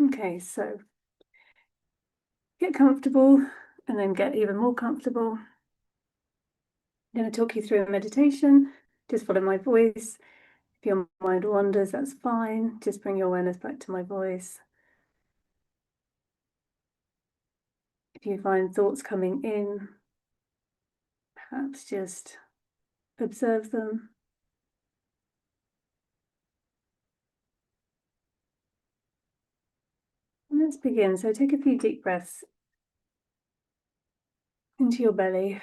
Okay, so get comfortable and then get even more comfortable. I'm going to talk you through a meditation. Just follow my voice. If your mind wanders, that's fine. Just bring your awareness back to my voice. If you find thoughts coming in, perhaps just observe them. And let's begin. So take a few deep breaths into your belly.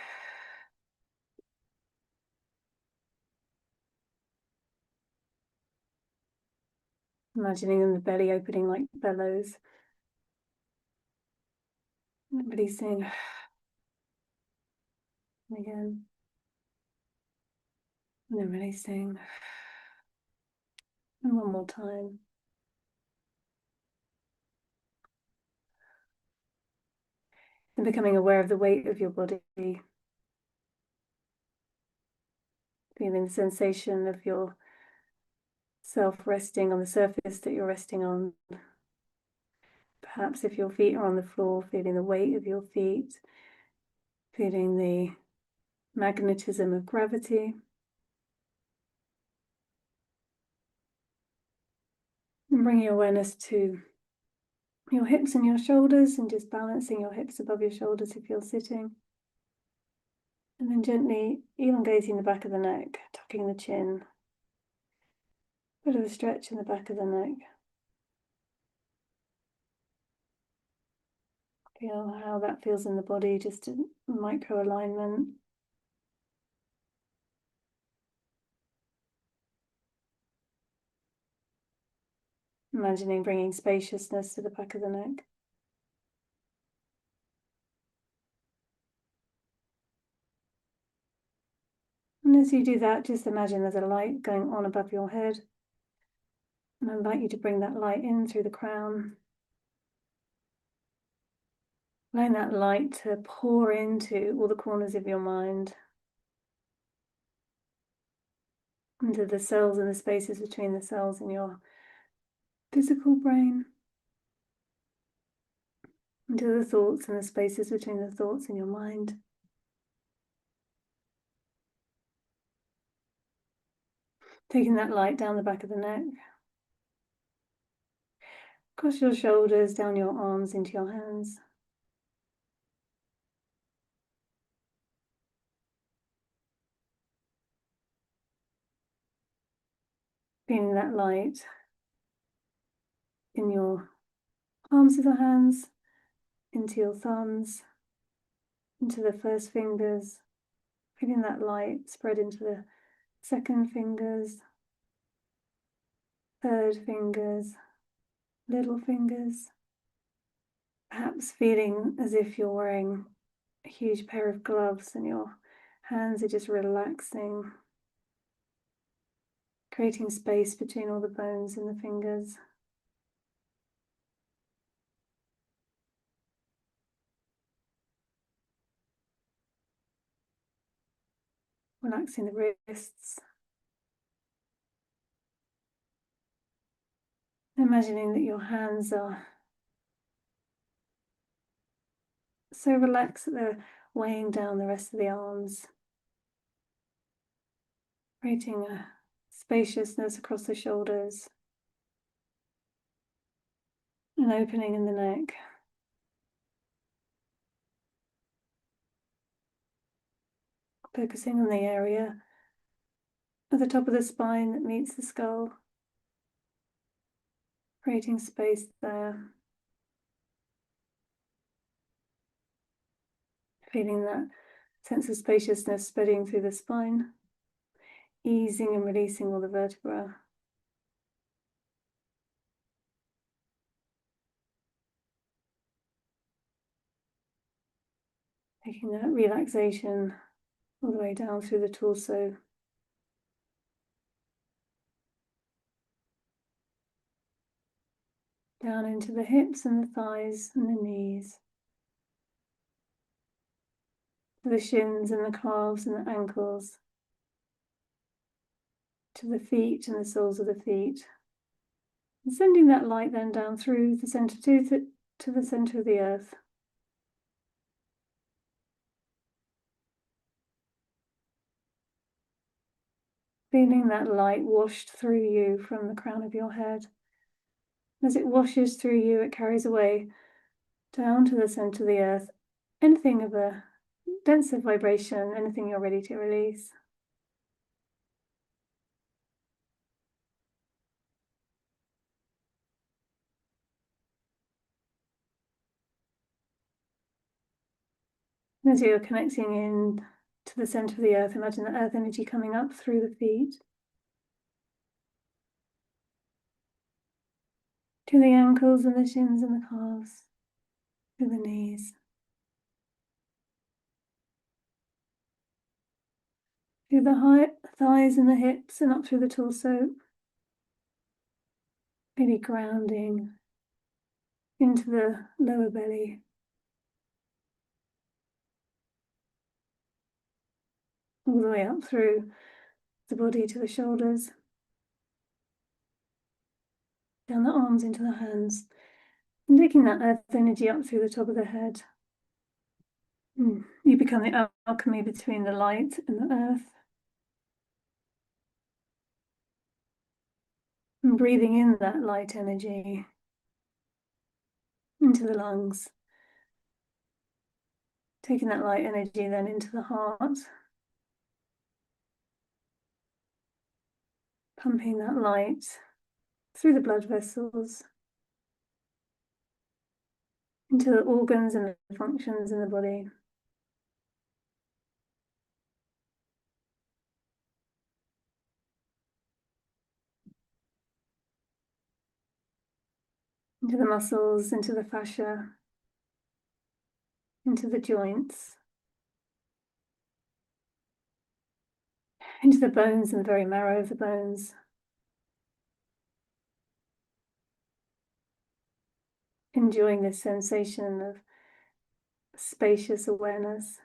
Imagining the belly opening like bellows. And releasing. Again. And then releasing. And one more time. And becoming aware of the weight of your body. Feeling the sensation of your self resting on the surface that you're resting on. Perhaps if your feet are on the floor, feeling the weight of your feet, feeling the magnetism of gravity. And bringing awareness to your hips and your shoulders, and just balancing your hips above your shoulders if you're sitting. And then gently elongating the back of the neck, tucking the chin. Bit of a stretch in the back of the neck. Feel how that feels in the body, just a micro alignment. Imagining bringing spaciousness to the back of the neck. And as you do that, just imagine there's a light going on above your head. And I'd like you to bring that light in through the crown. Allowing that light to pour into all the corners of your mind, into the cells and the spaces between the cells in your physical brain, into the thoughts and the spaces between the thoughts in your mind. Taking that light down the back of the neck, across your shoulders, down your arms, into your hands. Feeling that light in your palms of the hands, into your thumbs, into the first fingers. Feeling that light spread into the second fingers, third fingers, little fingers. Perhaps feeling as if you're wearing a huge pair of gloves and your hands are just relaxing, creating space between all the bones in the fingers. Relaxing the wrists. Imagining that your hands are so relaxed that they're weighing down the rest of the arms, creating a spaciousness across the shoulders, an opening in the neck. Focusing on the area at the top of the spine that meets the skull, creating space there. Feeling that sense of spaciousness spreading through the spine, easing and releasing all the vertebrae. Taking that relaxation all the way down through the torso. Down into the hips and the thighs and the knees. To the shins and the calves and the ankles. To the feet and the soles of the feet. And sending that light then down through the center to the center of the earth. Feeling that light washed through you from the crown of your head. As it washes through you, it carries away down to the center of the earth anything of a denser vibration, anything you're ready to release. As you're connecting in to the center of the earth, imagine the earth energy coming up through the feet, to the ankles and the shins and the calves, to the knees, through the thighs and the hips and up through the torso, really grounding into the lower belly. All the way up through the body to the shoulders, down the arms into the hands, and taking that earth energy up through the top of the head. You become the alchemy between the light and the earth. And breathing in that light energy into the lungs. Taking that light energy then into the heart. Pumping that light through the blood vessels into the organs and the functions in the body. Into the muscles, into the fascia, into the joints, into the bones and the very marrow of the bones. Enjoying this sensation of spacious awareness.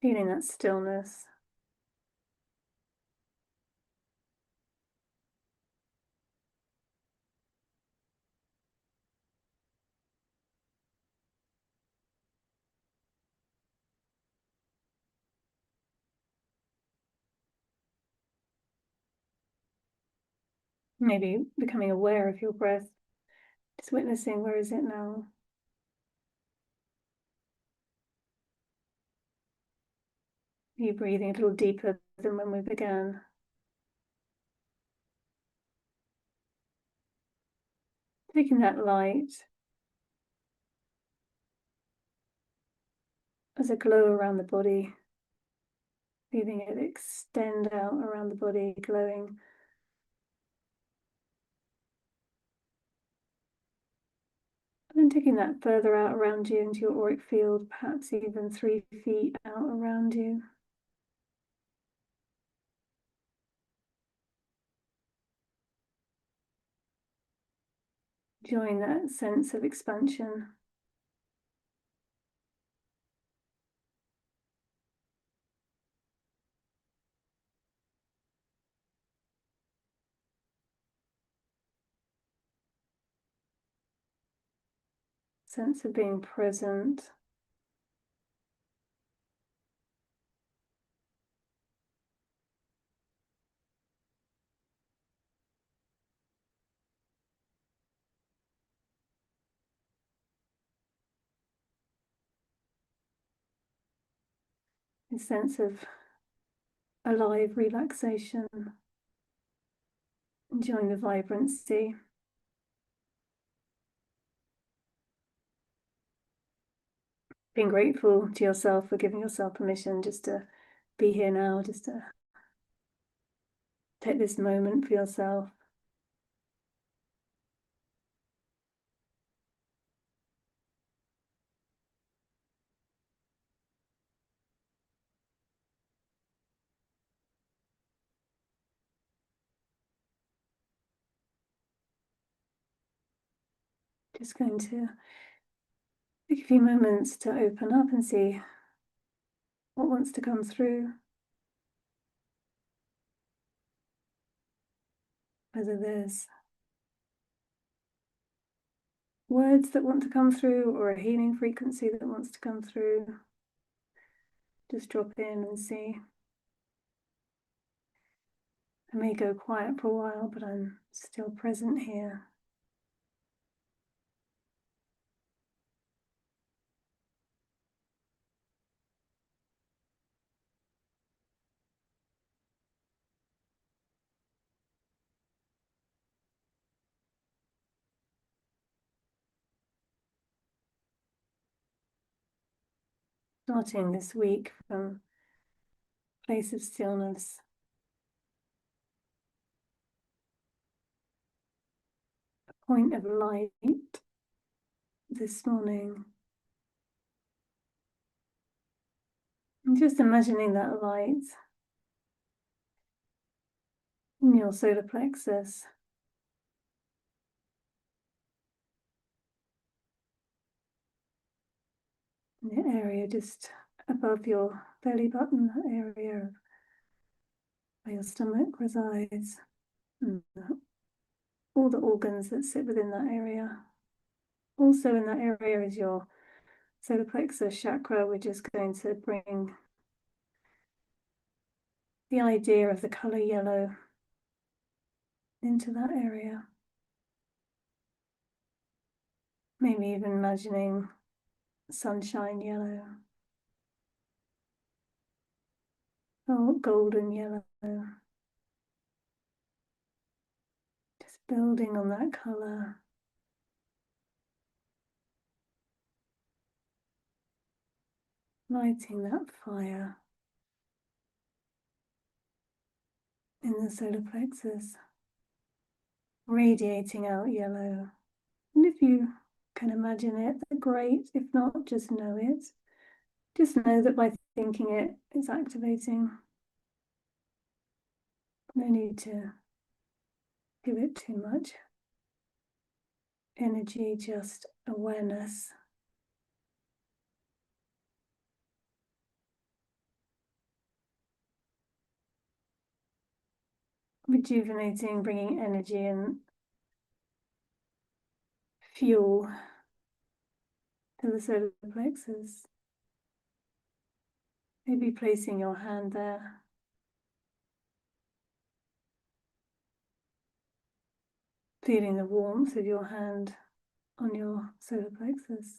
Feeling that stillness. Maybe becoming aware of your breath. Just witnessing, where is it now? Are you breathing a little deeper than when we began? Taking that light as a glow around the body, feeling it extend out around the body, glowing. And then taking that further out around you into your auric field, perhaps even 3 feet out around you. Enjoying that sense of expansion. Sense of being present. A sense of alive relaxation. Enjoying the vibrancy. Being grateful to yourself for giving yourself permission just to be here now, just to take this moment for yourself. Just going to take a few moments to open up and see what wants to come through. Whether there's words that want to come through or a healing frequency that wants to come through. Just drop in and see. I may go quiet for a while, but I'm still present here. Starting this week from a place of stillness. A point of light this morning. And just imagining that light in your solar plexus. In the area just above your belly button, that area where your stomach resides. And all the organs that sit within that area. Also in that area is your solar plexus chakra. We're just going to bring the idea of the color yellow into that area. Maybe even imagining sunshine yellow, or golden yellow. Just building on that color. Lighting that fire in the solar plexus, radiating out yellow. And if you can imagine it, great. If not, just know it. Just know that by thinking it, it's activating. No need to give it too much energy, just awareness. Rejuvenating, bringing energy and fuel to the solar plexus. Maybe placing your hand there. Feeling the warmth of your hand on your solar plexus.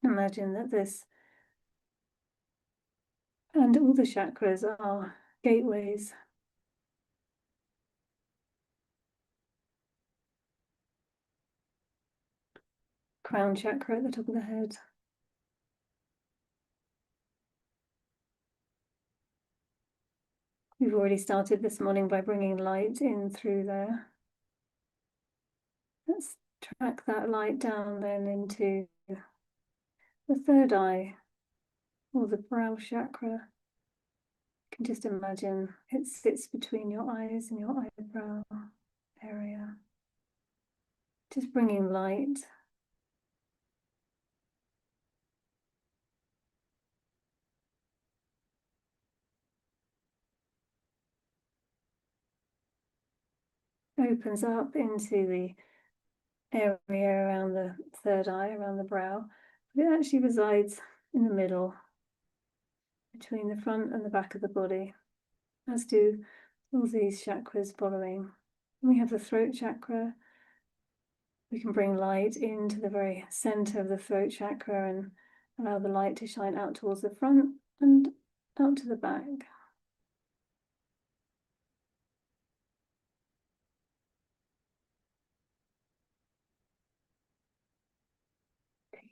Imagine that this and all the chakras are gateways. Crown chakra at the top of the head. We've already started this morning by bringing light in through there. Let's track that light down then into the third eye, or the brow chakra. You can just imagine it sits between your eyes and your eyebrow area. Just bringing light. Opens up into the area around the third eye, around the brow, but it actually resides in the middle, between the front and the back of the body, as do all these chakras following. And we have the throat chakra. We can bring light into the very center of the throat chakra and allow the light to shine out towards the front and out to the back.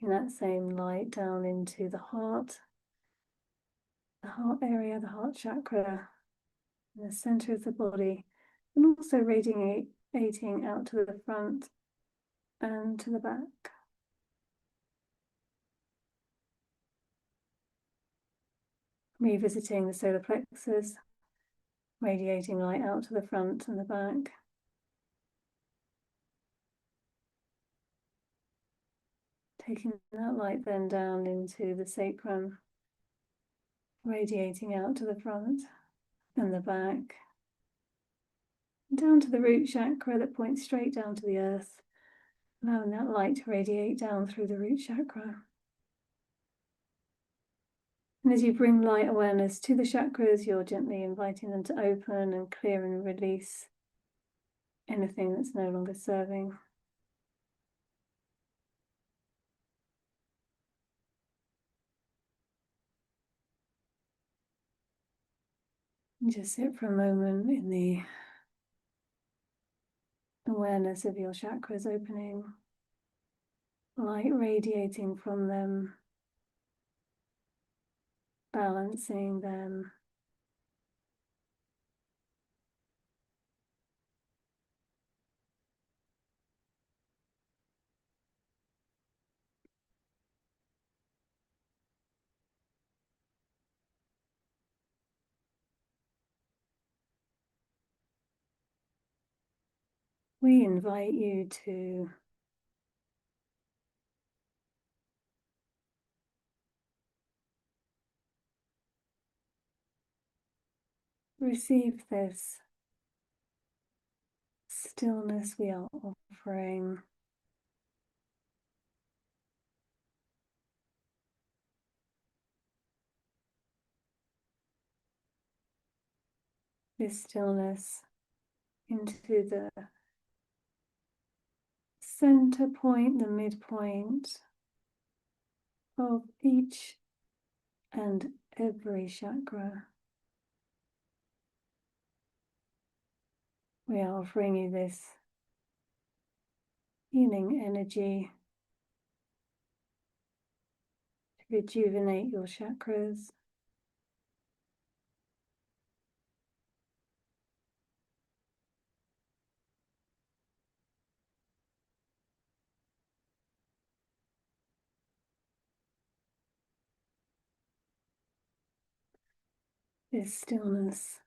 taking that same light down into the heart area, the heart chakra, in the center of the body, and also radiating out to the front and to the back. Revisiting the solar plexus, radiating light out to the front and the back. Taking that light then down into the sacrum, radiating out to the front and the back, down to the root chakra that points straight down to the earth, allowing that light to radiate down through the root chakra. And as you bring light awareness to the chakras, you're gently inviting them to open and clear and release anything that's no longer serving. And just sit for a moment in the awareness of your chakras opening, light radiating from them, balancing them. We invite you to receive this stillness we are offering. This stillness into the center point, the midpoint of each and every chakra. We are offering you this healing energy to rejuvenate your chakras. This stillness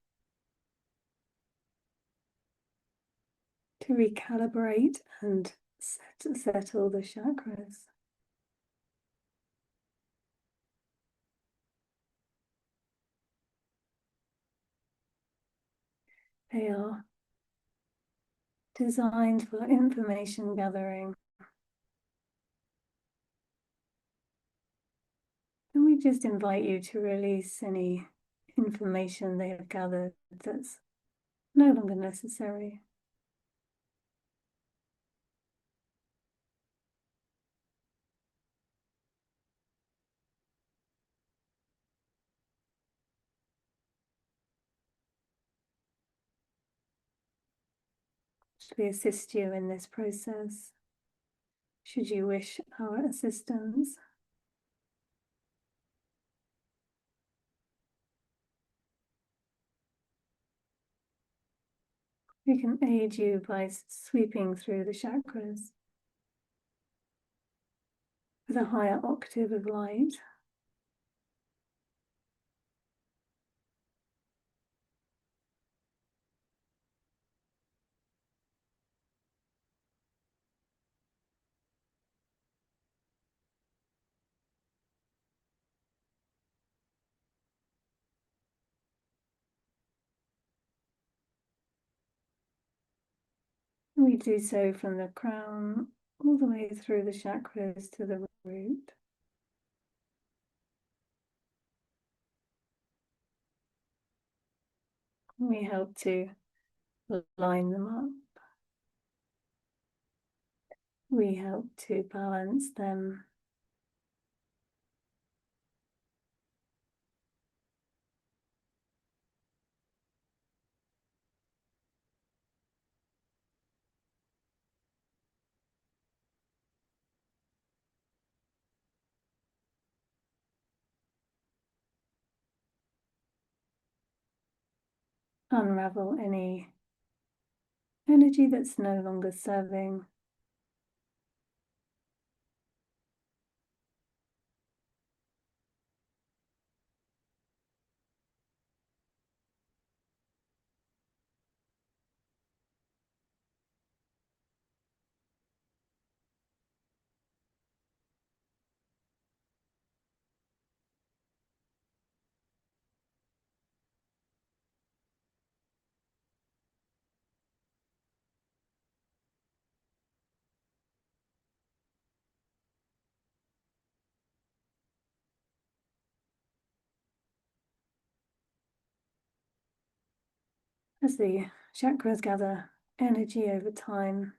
to recalibrate and settle the chakras. They are designed for information gathering. And we just invite you to release any information they have gathered that's no longer necessary. We assist you in this process, should you wish our assistance. We can aid you by sweeping through the chakras with a higher octave of light. We do so from the crown all the way through the chakras to the root. We help to line them up. We help to balance them. unravel any energy that's no longer serving. As the chakras gather energy over time,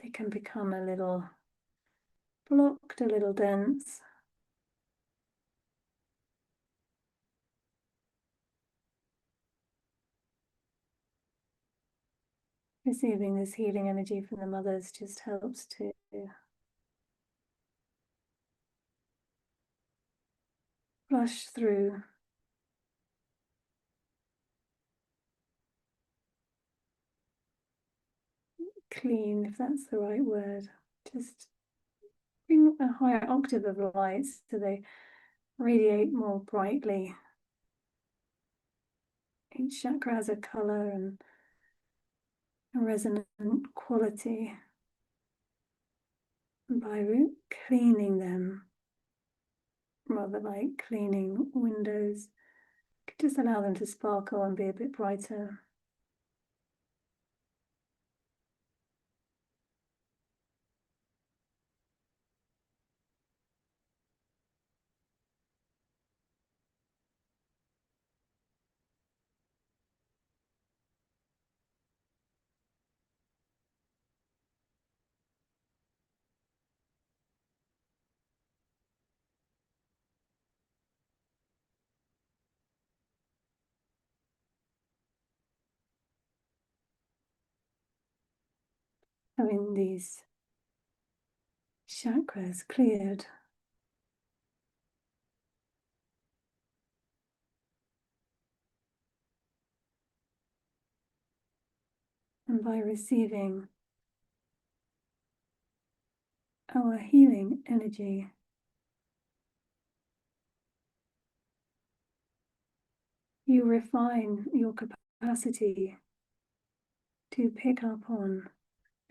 they can become a little blocked, a little dense. Receiving this healing energy from the mothers just helps to flush through, clean, if that's the right word. Just bring a higher octave of light so they radiate more brightly. Each chakra has a color and a resonant quality. And by cleaning them, rather like cleaning windows, just allow them to sparkle and be a bit brighter. Having these chakras cleared, and by receiving our healing energy, you refine your capacity to pick up on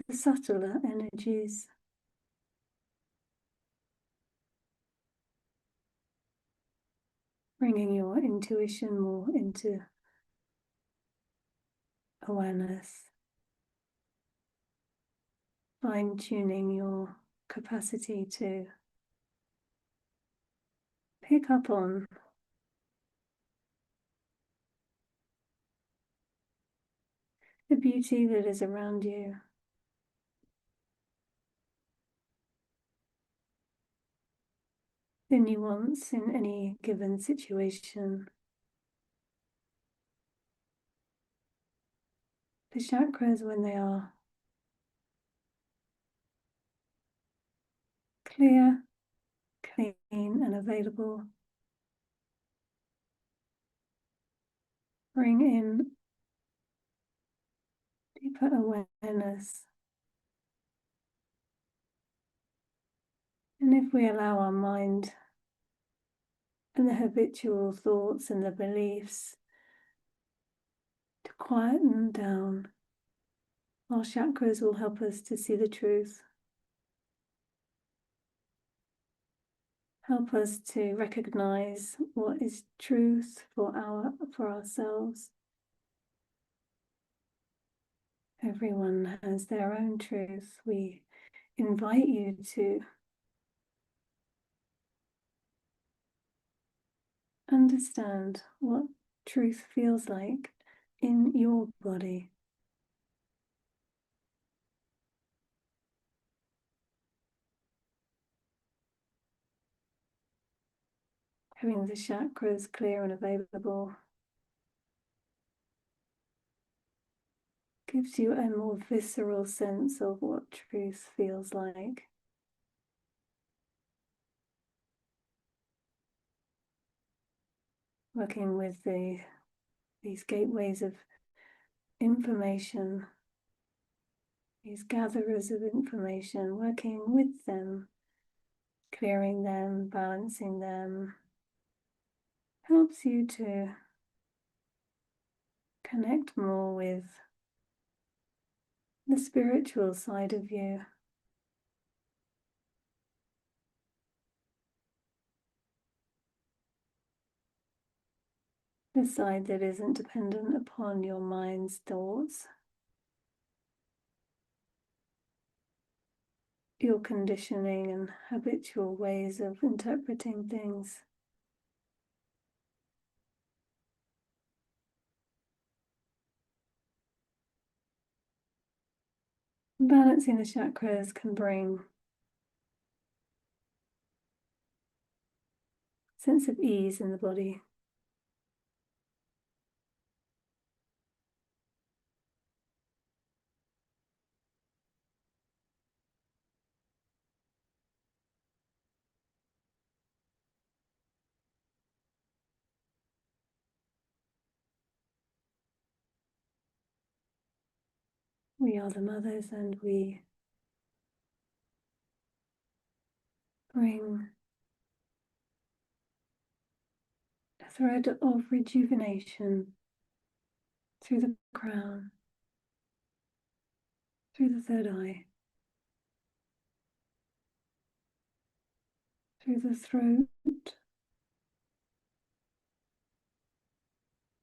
the subtler energies. Bringing your intuition more into awareness, fine-tuning your capacity to pick up on the beauty that is around you. The nuance in any given situation. The chakras, when they are clear, clean, and available, bring in deeper awareness. And if we allow our mind and the habitual thoughts and the beliefs to quieten down, our chakras will help us to see the truth, help us to recognize what is truth for ourselves. Everyone has their own truth. We invite you to understand what truth feels like in your body. Having the chakras clear and available gives you a more visceral sense of what truth feels like. working with these gateways of information, these gatherers of information, working with them, clearing them, balancing them, helps you to connect more with the spiritual side of you. The side that isn't dependent upon your mind's thoughts, your conditioning and habitual ways of interpreting things. Balancing the chakras can bring a sense of ease in the body. We are the mothers, and we bring a thread of rejuvenation through the crown, through the third eye, through the throat,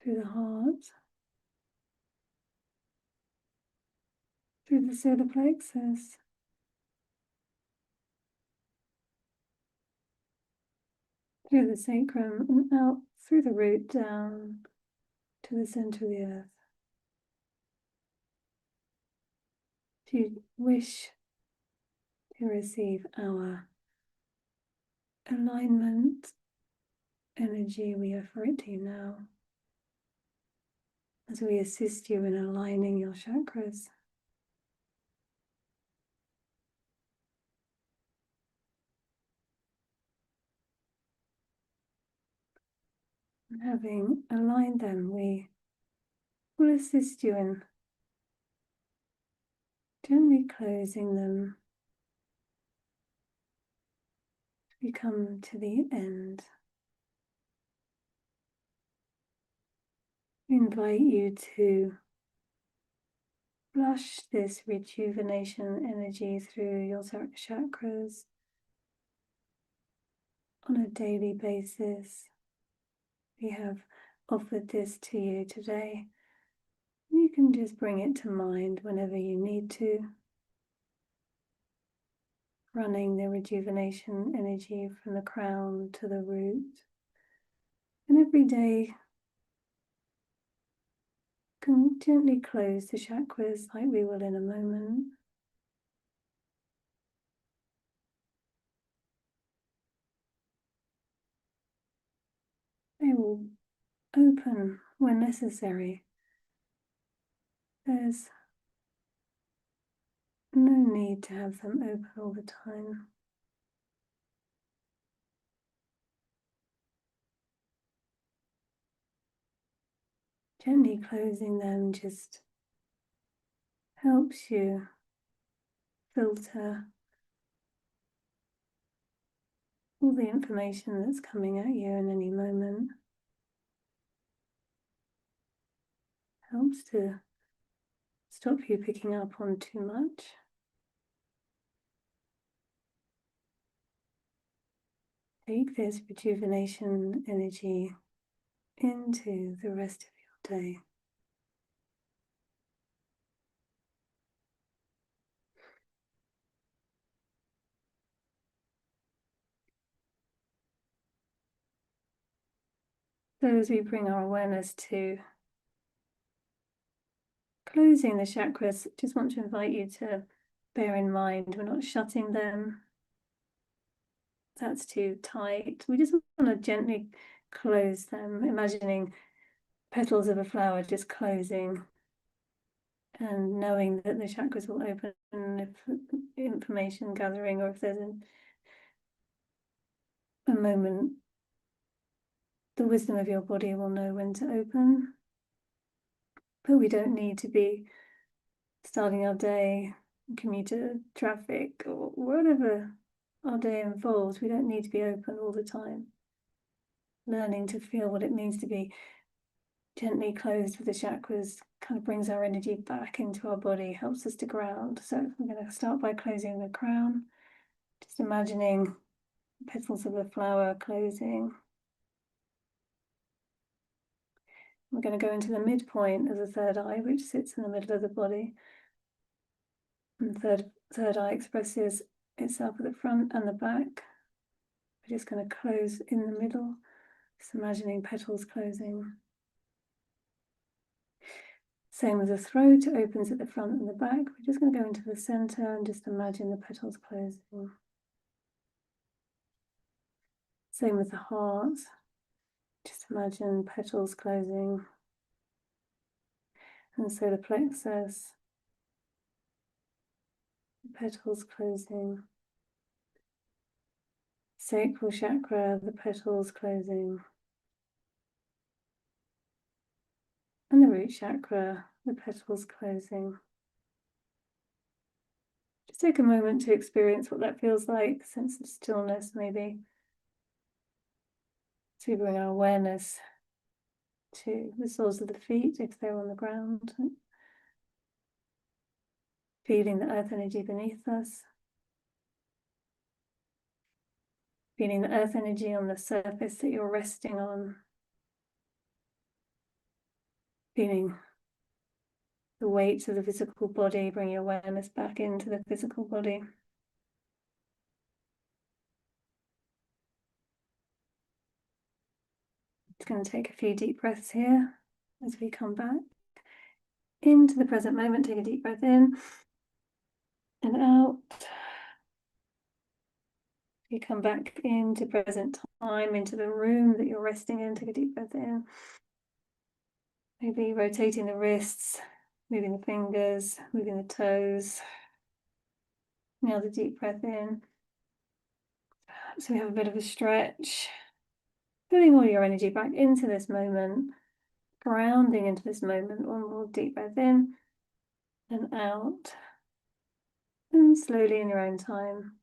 through the heart, through the solar plexus, through the sacrum, and out through the root down to the center of the earth. If you wish to receive our alignment energy, we offer it to you now as we assist you in aligning your chakras. And having aligned them, we will assist you in gently closing them as we come to the end. We invite you to flush this rejuvenation energy through your chakras on a daily basis. We have offered this to you today. You can just bring it to mind whenever you need to, running the rejuvenation energy from the crown to the root. And every day, can gently close the chakras like we will in a moment. They will open when necessary. There's no need to have them open all the time. Gently closing them just helps you filter all the information that's coming at you in any moment. Helps to stop you picking up on too much. Take this rejuvenation energy into the rest of your day. So as we bring our awareness to closing the chakras, just want to invite you to bear in mind we're not shutting them. That's too tight. We just want to gently close them, imagining petals of a flower just closing and knowing that the chakras will open if information gathering, or if there's a moment the wisdom of your body will know when to open. But we don't need to be starting our day, commuter traffic, or whatever our day involves. We don't need to be open all the time. Learning to feel what it means to be gently closed with the chakras kind of brings our energy back into our body, helps us to ground. So I'm going to start by closing the crown, just imagining petals of a flower closing. We're going to go into the midpoint of the third eye, which sits in the middle of the body. And the third eye expresses itself at the front and the back. We're just going to close in the middle, just imagining petals closing. Same with the throat, it opens at the front and the back. We're just going to go into the center and just imagine the petals closing. Same with the heart, just imagine petals closing. And solar plexus, the petals closing. Sacral chakra, the petals closing. And the root chakra, the petals closing. Just take a moment to experience what that feels like, sense of stillness maybe. So we bring our awareness to the soles of the feet if they're on the ground. Feeling the earth energy beneath us. Feeling the earth energy on the surface that you're resting on. Feeling the weight of the physical body, bring your awareness back into the physical body. Just going to take a few deep breaths here as we come back into the present moment. Take a deep breath in and out. You come back into present time, into the room that you're resting in. Take a deep breath in. Maybe rotating the wrists, moving the fingers, moving the toes. Another deep breath in. So we have a bit of a stretch. Putting all your energy back into this moment, grounding into this moment. One more deep breath in and out. And slowly in your own time,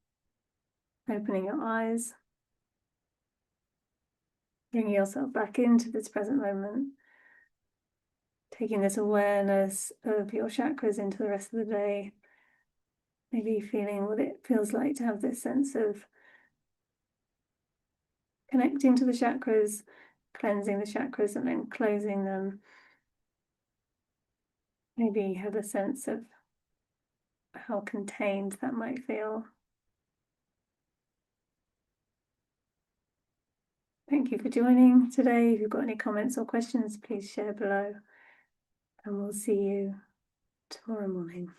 opening your eyes, bringing yourself back into this present moment, taking this awareness of your chakras into the rest of the day, maybe feeling what it feels like to have this sense of connecting to the chakras, cleansing the chakras and then closing them. Maybe you have a sense of how contained that might feel. Thank you for joining today. If you've got any comments or questions, please share below. And we'll see you tomorrow morning.